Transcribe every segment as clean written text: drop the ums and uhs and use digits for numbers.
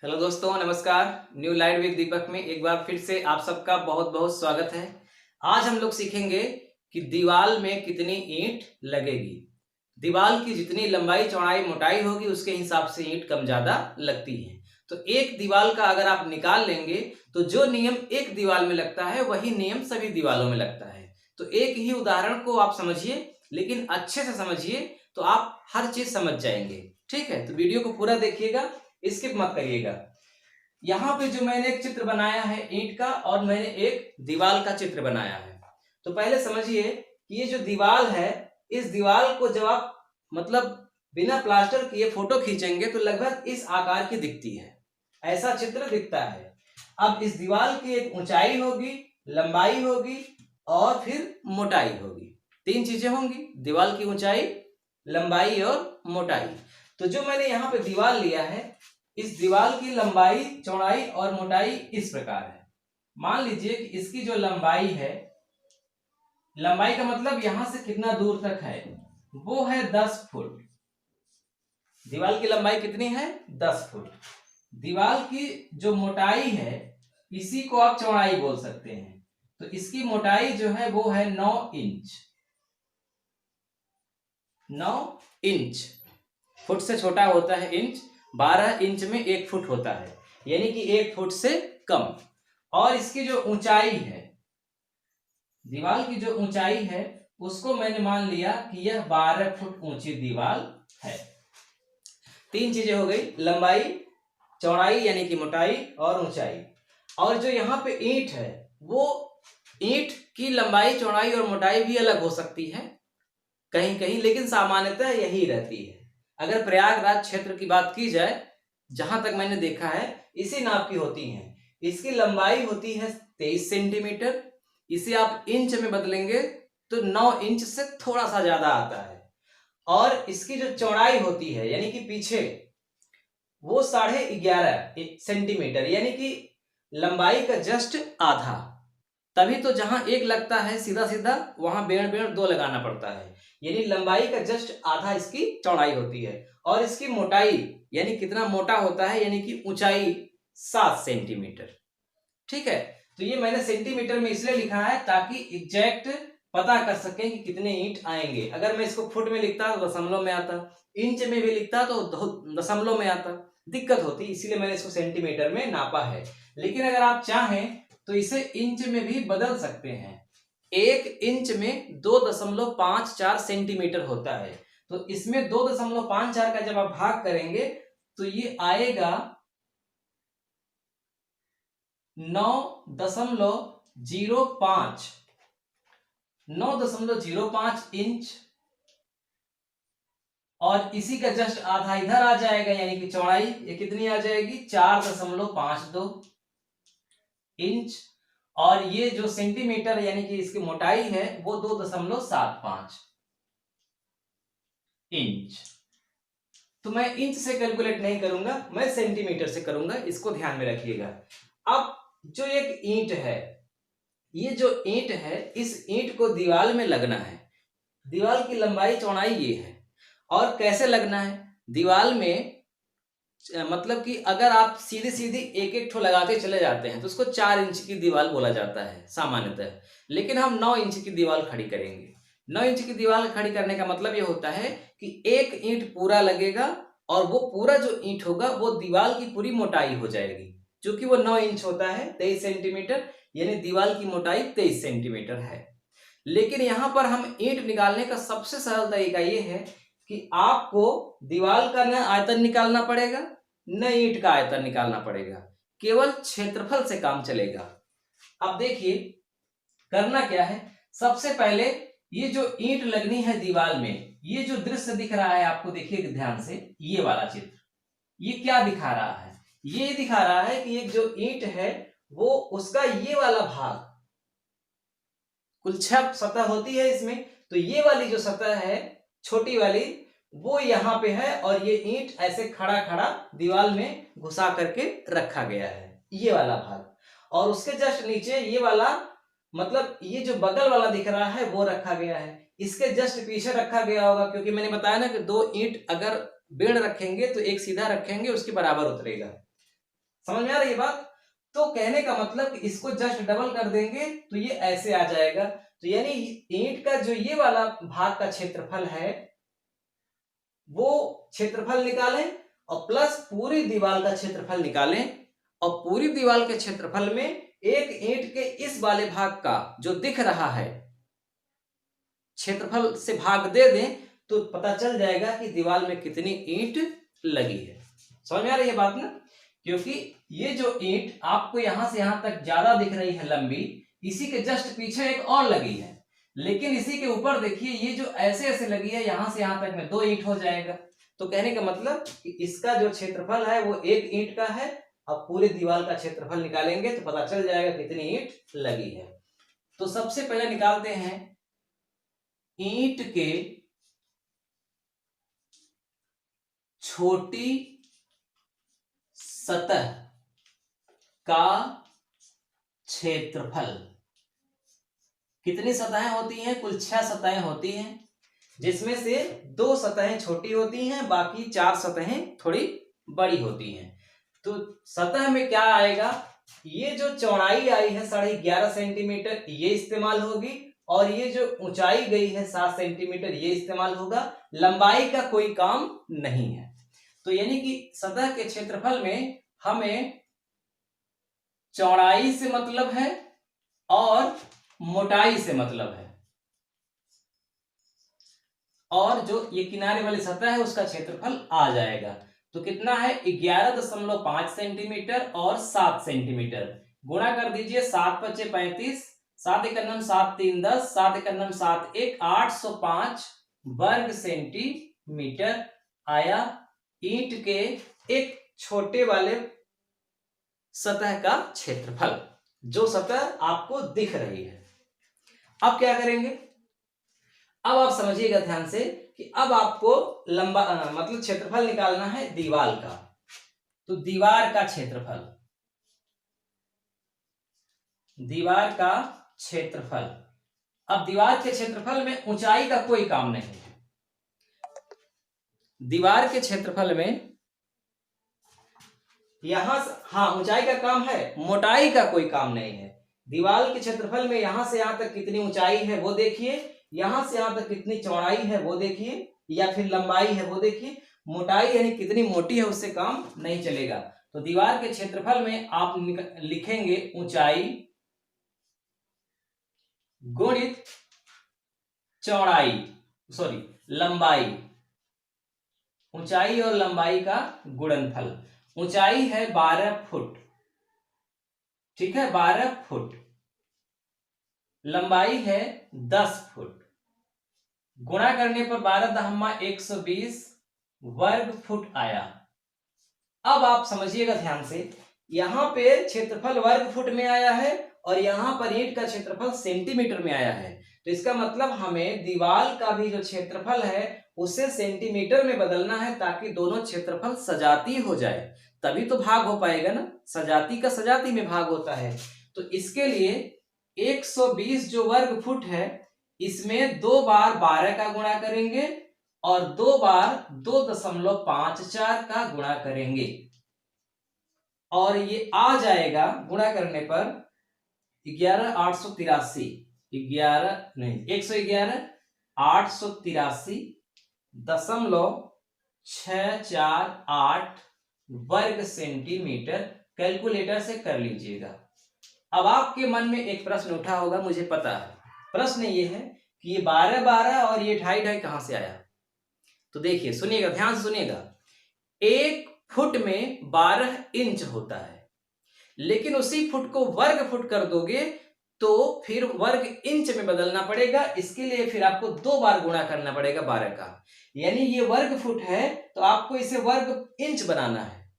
Hello दोस्तों, नमस्कार। New light with दीपक में एक बार फिर से आप सबका बहुत बहुत स्वागत है। आज हम लोग सीखेंगे कि दीवार में कितनी ईंट लगेगी। दीवार की जितनी लंबाई चौड़ाई मोटाई होगी उसके हिसाब से ईंट कम ज्यादा लगती है। तो एक दीवार का अगर आप निकाल लेंगे तो जो नियम एक दीवार में लगता है वही नियम सभी दीवारों में लगता है। तो एक ही उदाहरण को आप समझिए, लेकिन अच्छे से समझिए तो आप हर चीज समझ जाएंगे। ठीक है, तो वीडियो को पूरा देखिएगा, स्किप मत करिएगा। यहाँ पे जो मैंने एक चित्र बनाया है ईंट का और मैंने एक दीवार का चित्र बनाया है। तो पहले समझिए कि ये जो दीवार है, इस दीवार को जब आप मतलब बिना प्लास्टर किए फोटो खींचेंगे तो लगभग इस आकार की दिखती है, ऐसा चित्र दिखता है। अब इस दीवार की एक ऊंचाई होगी, लंबाई होगी और फिर मोटाई होगी। तीन चीजें होंगी, दीवार की ऊंचाई, लंबाई और मोटाई। तो जो मैंने यहाँ पे दीवार लिया है, इस दीवार की लंबाई, चौड़ाई और मोटाई इस प्रकार है। मान लीजिए कि इसकी जो लंबाई है, लंबाई का मतलब यहां से कितना दूर तक है, वो है 10 फुट। दीवार की लंबाई कितनी है? 10 फुट। दीवार की जो मोटाई है, इसी को आप चौड़ाई बोल सकते हैं। तो इसकी मोटाई जो है वो है 9 इंच। 9 इंच। फुट से छोटा होता है इंच। 12 इंच में 1 फुट होता है, यानी कि 1 फुट से कम। और इसकी जो ऊंचाई है, दीवार की जो ऊंचाई है, उसको मैंने मान लिया कि यह 12 फुट ऊंची दीवार है। तीन चीजें हो गई, लंबाई, चौड़ाई यानी कि मोटाई और ऊंचाई। और जो यहाँ पे ईंट है, वो ईंट की लंबाई, चौड़ाई और मोटाई भी अलग हो सकती है कहीं कहीं, लेकिन सामान्यतः यही रहती है। अगर प्रयागराज क्षेत्र की बात की जाए, जहां तक मैंने देखा है इसी नाप की होती है। इसकी लंबाई होती है 23 सेंटीमीटर। इसे आप इंच में बदलेंगे तो 9 इंच से थोड़ा सा ज्यादा आता है। और इसकी जो चौड़ाई होती है यानी कि पीछे, वो 11.5 सेंटीमीटर, यानी कि लंबाई का जस्ट आधा। तभी तो जहां एक लगता है सीधा सीधा, वहां बेड़ बेड़ 2 लगाना पड़ता है। यानी लंबाई का जस्ट आधा इसकी चौड़ाई होती है। और इसकी मोटाई यानी कितना मोटा होता है, यानी कि ऊंचाई 7 सेंटीमीटर। ठीक है, तो ये मैंने सेंटीमीटर में इसलिए लिखा है ताकि एग्जैक्ट पता कर सकें कि कितने ईंट आएंगे। अगर मैं इसको फुट में लिखता तो दशमलव में आता, इंच में भी लिखता तो दशमलव में आता, दिक्कत होती, इसीलिए मैंने इसको सेंटीमीटर में नापा है। लेकिन अगर आप चाहें तो इसे इंच में भी बदल सकते हैं। 1 इंच में 2.54 सेंटीमीटर होता है। तो इसमें 2.54 का जब आप भाग करेंगे तो ये आएगा 9.05 9.05 इंच। और इसी का जस्ट आधा इधर आ जाएगा, यानी कि चौड़ाई ये कितनी आ जाएगी? 4.52 इंच। और ये जो सेंटीमीटर यानी कि इसकी मोटाई है वो 2.75 इंच। तो मैं इंच से कैलकुलेट नहीं करूंगा, मैं सेंटीमीटर से करूंगा, इसको ध्यान में रखिएगा। अब जो एक ईंट है, ये जो ईंट है, इस ईंट को दीवार में लगना है। दीवार की लंबाई चौड़ाई ये है। और कैसे लगना है दीवार में, मतलब कि अगर आप सीधी सीधी एक एक ठो लगाते चले जाते हैं तो उसको 4 इंच की दीवार बोला जाता है सामान्यतः। लेकिन हम 9 इंच की दीवार खड़ी करेंगे। 9 इंच की दीवार खड़ी करने का मतलब ये होता है कि एक ईंट पूरा लगेगा और वो पूरा जो ईंट होगा वो दीवार की पूरी मोटाई हो जाएगी। क्योंकि वो 9 इंच होता है, 23 सेंटीमीटर, यानी दीवार की मोटाई 23 सेंटीमीटर है। लेकिन यहां पर हम ईंट निकालने का सबसे सरल तरीका ये है कि आपको दीवार का न आयतन निकालना पड़ेगा, न ईंट का आयतन निकालना पड़ेगा, केवल क्षेत्रफल से काम चलेगा। अब देखिए करना क्या है। सबसे पहले ये जो ईंट लगनी है दीवार में, ये जो दृश्य दिख रहा है आपको, देखिए ध्यान से, ये वाला चित्र, ये क्या दिखा रहा है? ये दिखा रहा है कि एक जो ईंट है वो उसका ये वाला भाग, कुल 6 सतह होती है इसमें, तो ये वाली जो सतह है छोटी वाली, वो यहाँ पे है। और ये ईंट ऐसे खड़ा खड़ा दीवार में घुसा करके रखा गया है, ये वाला भाग। और उसके जस्ट नीचे ये वाला, मतलब ये जो बगल वाला दिख रहा है वो रखा गया है। इसके जस्ट पीछे रखा गया होगा, क्योंकि मैंने बताया ना कि 2 ईंट अगर बेड़ रखेंगे तो एक सीधा रखेंगे उसके बराबर उतरेगा। समझ में आ रही है बात? तो कहने का मतलब कि इसको जस्ट डबल कर देंगे तो ये ऐसे आ जाएगा। तो यानी ईंट का जो ये वाला भाग का क्षेत्रफल है वो क्षेत्रफल निकालें और प्लस पूरी दीवार का क्षेत्रफल निकालें, और पूरी दीवार के क्षेत्रफल में एक ईंट के इस वाले भाग का जो दिख रहा है क्षेत्रफल से भाग दे दें तो पता चल जाएगा कि दीवार में कितनी ईंट लगी है। समझ में आ रही है बात ना? क्योंकि ये जो ईंट आपको यहां से यहां तक ज्यादा दिख रही है लंबी, इसी के जस्ट पीछे एक और लगी है, लेकिन इसी के ऊपर देखिए ये जो ऐसे ऐसे लगी है यहां से यहां तक में 2 ईंट हो जाएगा। तो कहने का मतलब कि इसका जो क्षेत्रफल है वो 1 ईंट का है। अब पूरी दीवार का क्षेत्रफल निकालेंगे तो पता चल जाएगा कितनी ईंट लगी है। तो सबसे पहले निकालते हैं ईंट के छोटी सतह का क्षेत्रफल। कितनी सतहें होती हैं? कुल 6 सतहें होती हैं, जिसमें से 2 सतहें छोटी होती हैं, बाकी 4 सतहें थोड़ी बड़ी होती हैं। तो सतह में क्या आएगा? ये जो चौड़ाई आई है 11.5 सेंटीमीटर ये इस्तेमाल होगी, और ये जो ऊंचाई गई है 7 सेंटीमीटर ये इस्तेमाल होगा। लंबाई का कोई काम नहीं है। तो यानी कि सतह के क्षेत्रफल में हमें चौड़ाई से मतलब है और मोटाई से मतलब है, और जो ये किनारे वाली सतह है उसका क्षेत्रफल आ जाएगा। तो कितना है? 11.5 सेंटीमीटर और 7 सेंटीमीटर। गुणा कर दीजिए, 7 पचे 35, 7 एक 7 3 10, 7 एक 7 1, 805 वर्ग सेंटीमीटर आया ईंट के एक छोटे वाले सतह का क्षेत्रफल, जो सतह आपको दिख रही है। अब क्या करेंगे? अब आप समझिएगा ध्यान से कि अब आपको लंबा मतलब क्षेत्रफल निकालना है दीवार का। तो दीवार का क्षेत्रफल, दीवार का क्षेत्रफल। अब दीवार के क्षेत्रफल में ऊंचाई का कोई काम नहीं है। दीवार के क्षेत्रफल में यहां हाँ ऊंचाई का काम है, मोटाई का कोई काम नहीं है। दीवार के क्षेत्रफल में यहां से यहां तक कितनी ऊंचाई है वो देखिए, यहां से यहां तक कितनी चौड़ाई है वो देखिए, या फिर लंबाई है वो देखिए। मोटाई यानी कितनी मोटी है उससे काम नहीं चलेगा। तो दीवार के क्षेत्रफल में आप लिखेंगे ऊंचाई गुणित चौड़ाई, सॉरी लंबाई, ऊंचाई और लंबाई का गुणनफल। ऊंचाई है 12 फुट, ठीक है 12 फुट। लंबाई है 10 फुट। गुणा करने पर 12 120 वर्ग फुट आया। अब आप समझिएगा ध्यान से, यहां पे क्षेत्रफल वर्ग फुट में आया है और यहां पर ईंट का क्षेत्रफल सेंटीमीटर में आया है। तो इसका मतलब हमें दीवार का भी जो क्षेत्रफल है उसे सेंटीमीटर में बदलना है, ताकि दोनों क्षेत्रफल सजाती हो जाए, तभी तो भाग हो पाएगा ना। सजाती का सजाती में भाग होता है। तो इसके लिए 120 जो वर्ग फुट है इसमें 2 बार 12 का गुणा करेंगे और 2 बार 2.54 का गुणा करेंगे, और ये आ जाएगा गुणा करने पर 11883 1,883.648 वर्ग सेंटीमीटर। कैलकुलेटर से कर लीजिएगा। अब आपके मन में एक प्रश्न उठा होगा, मुझे पता है। प्रश्न ये है कि ये 12 और ये 2.5 कहां से आया? तो देखिए, सुनिएगा, ध्यान से सुनिएगा। 1 फुट में 12 इंच होता है, लेकिन उसी फुट को वर्ग फुट कर दोगे तो फिर वर्ग इंच में बदलना पड़ेगा। इसके लिए फिर आपको 2 बार गुणा करना पड़ेगा 12 का। यानी ये वर्ग फुट है तो आपको इसे वर्ग इंच बनाना है,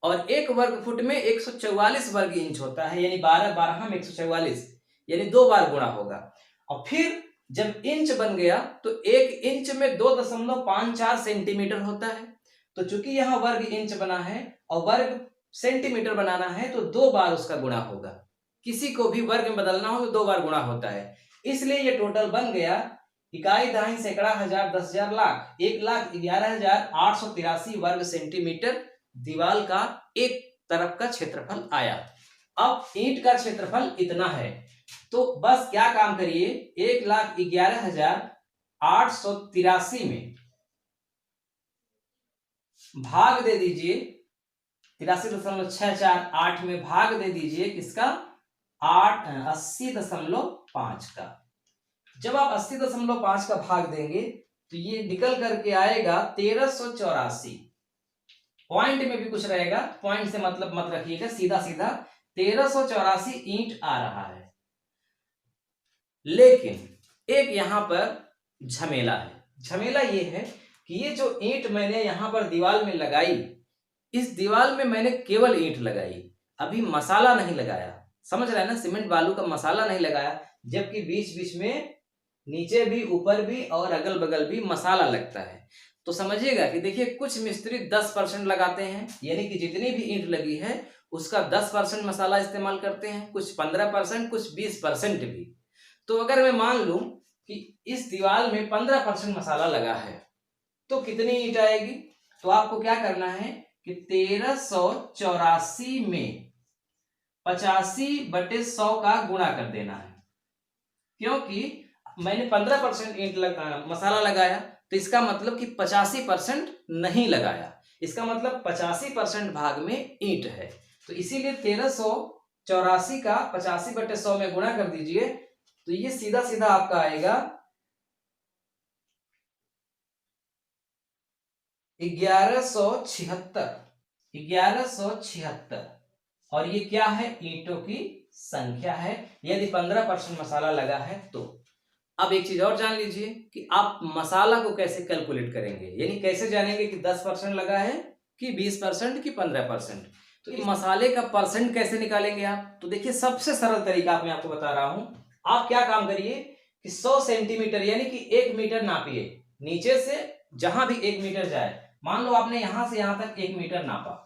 और 1 वर्ग फुट में 144 वर्ग इंच होता है, यानी 12 12 में 144, यानी 2 बार गुणा होगा। और फिर जब इंच बन गया तो 1 इंच में 2.54 सेंटीमीटर होता है। तो चूंकि यहाँ वर्ग इंच बना है और वर्ग सेंटीमीटर बनाना है तो 2 बार उसका गुणा होगा। किसी को भी वर्ग में बदलना हो तो 2 बार गुणा होता है। इसलिए ये टोटल बन गया इकाई, दहाई, सैकड़ा, हजार, 10,000, लाख, 1,11,883 वर्ग सेंटीमीटर दीवार का एक तरफ का क्षेत्रफल आया। अब ईंट का क्षेत्रफल इतना है, तो बस क्या काम करिए, 1,11,883 में भाग दे दीजिए, 83.648 में भाग दे दीजिए किसका, 80.5 का। जब आप 80.5 का भाग देंगे तो ये निकल करके आएगा 1384। पॉइंट में भी कुछ रहेगा, पॉइंट से मतलब मत रखिएगा, सीधा सीधा 1384 ईंट आ रहा है। लेकिन एक यहां पर झमेला है। झमेला ये है कि ये जो ईंट मैंने यहां पर दीवार में लगाई, इस दीवार में मैंने केवल ईंट लगाई, अभी मसाला नहीं लगाया। समझ रहे हैं ना, सीमेंट बालू का मसाला नहीं लगाया, जबकि बीच बीच में नीचे भी ऊपर भी और अगल बगल भी मसाला लगता है। तो समझिएगा कि देखिए कुछ मिस्त्री 10% लगाते हैं, यानी कि जितनी भी ईंट लगी है उसका 10% मसाला इस्तेमाल करते हैं, कुछ 15%, कुछ 20% भी। तो अगर मैं मान लूं कि इस दीवार में 15% मसाला लगा है तो कितनी ईंट आएगी, तो आपको क्या करना है कि 1384 में 85/100 का गुणा कर देना है। क्योंकि मैंने 15% ईंट मसाला लगाया, तो इसका मतलब कि 85% नहीं लगाया, इसका मतलब 85% भाग में ईंट है। तो इसीलिए 1384 का 85/100 में गुणा कर दीजिए, तो ये सीधा सीधा आपका आएगा 1176। और ये क्या है, ईंटों की संख्या है, यदि 15% मसाला लगा है तो। अब एक चीज और जान लीजिए कि आप मसाला को कैसे कैलकुलेट करेंगे, यानी कैसे जानेंगे कि 10% लगा है कि 20% कि 15%। तो इस मसाले का परसेंट कैसे निकालेंगे आप, तो देखिए सबसे सरल तरीका मैं आपको बता रहा हूं। आप क्या काम करिए कि 100 सेंटीमीटर यानी कि 1 मीटर नापिए, नीचे से जहां भी 1 मीटर जाए। मान लो आपने यहां से यहां तक 1 मीटर नापा,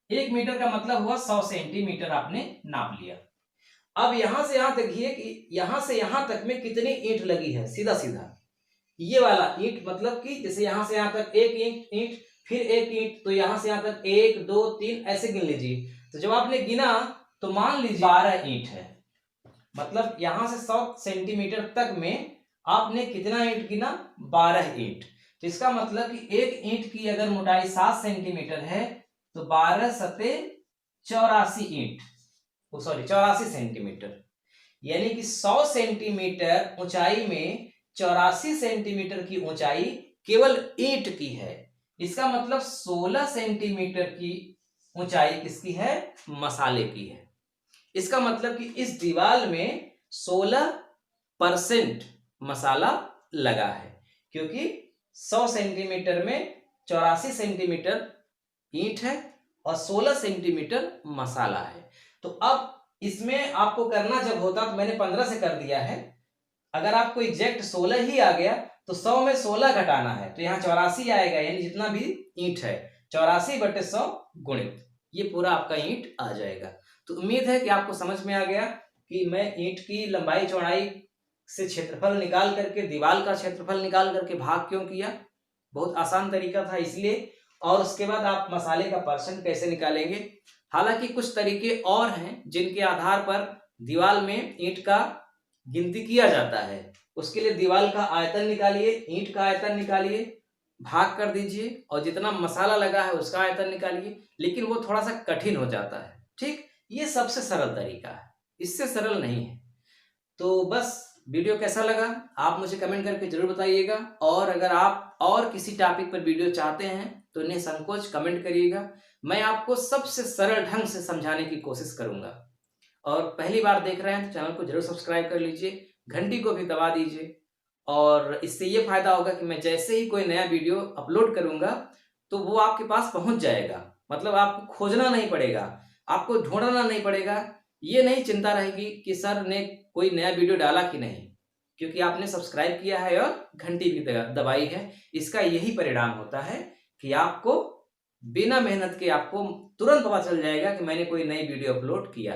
1 मीटर का मतलब हुआ 100 सेंटीमीटर आपने नाप लिया। अब यहां से यहां देखिए कि यहां से यहां तक में कितनी ईंट लगी है, सीधा सीधा ये वाला ईंट, मतलब कि जैसे यहां से यहां तक एक ईंट फिर एक ईंट, तो यहां से यहां तक 1 2 3 ऐसे गिन लीजिए। तो जब आपने गिना तो मान लीजिए 12 ईंट है, मतलब यहां से 100 सेंटीमीटर तक में आपने कितना ईंट गिना, 12 ईंट। तो इसका मतलब कि एक ईंट की अगर मोटाई 7 सेंटीमीटर है तो 12 सते 84 ईंट, सॉरी 84 सेंटीमीटर, यानी कि 100 सेंटीमीटर ऊंचाई में 84 सेंटीमीटर की ऊंचाई केवल ईंट की है। इसका मतलब 16 सेंटीमीटर की ऊंचाई किसकी है, मसाले की है। इसका मतलब कि इस दीवार में 16% मसाला लगा है, क्योंकि 100 सेंटीमीटर में 84 सेंटीमीटर ईंट है और 16 सेंटीमीटर मसाला है। तो अब इसमें आपको करना जब होता तो मैंने 15 से कर दिया है, अगर आपको एग्जैक्ट 16 ही आ गया तो 100 में 16 घटाना है, तो यहाँ 84 आएगा, यानी जितना भी ईंट है 84/100 गुणित ये पूरा आपका ईंट आ जाएगा। तो उम्मीद है कि आपको समझ में आ गया कि मैं ईंट की लंबाई चौड़ाई से क्षेत्रफल निकाल करके दीवार का क्षेत्रफल निकाल करके भाग क्यों किया, बहुत आसान तरीका था इसलिए। और उसके बाद आप मसाले का परसेंट कैसे निकालेंगे। हालांकि कुछ तरीके और हैं जिनके आधार पर दीवार में ईंट का गिनती किया जाता है। उसके लिए दीवार का आयतन निकालिए, ईंट का आयतन निकालिए, भाग कर दीजिए और जितना मसाला लगा है उसका आयतन निकालिए, लेकिन वो थोड़ा सा कठिन हो जाता है। ठीक, ये सबसे सरल तरीका है, इससे सरल नहीं है। तो बस वीडियो कैसा लगा आप मुझे कमेंट करके जरूर बताइएगा, और अगर आप और किसी टॉपिक पर वीडियो चाहते हैं तो निसंकोच कमेंट करिएगा, मैं आपको सबसे सरल ढंग से समझाने की कोशिश करूंगा। और पहली बार देख रहे हैं तो चैनल को जरूर सब्सक्राइब कर लीजिए, घंटी को भी दबा दीजिए, और इससे ये फायदा होगा कि मैं जैसे ही कोई नया वीडियो अपलोड करूंगा तो वो आपके पास पहुंच जाएगा, मतलब आपको खोजना नहीं पड़ेगा, आपको ढूंढना नहीं पड़ेगा, ये नहीं चिंता रहेगी कि सर ने कोई नया वीडियो डाला कि नहीं, क्योंकि आपने सब्सक्राइब किया है और घंटी भी दबाई है। इसका यही परिणाम होता है कि आपको बिना मेहनत के आपको तुरंत पता चल जाएगा कि मैंने कोई नई वीडियो अपलोड किया।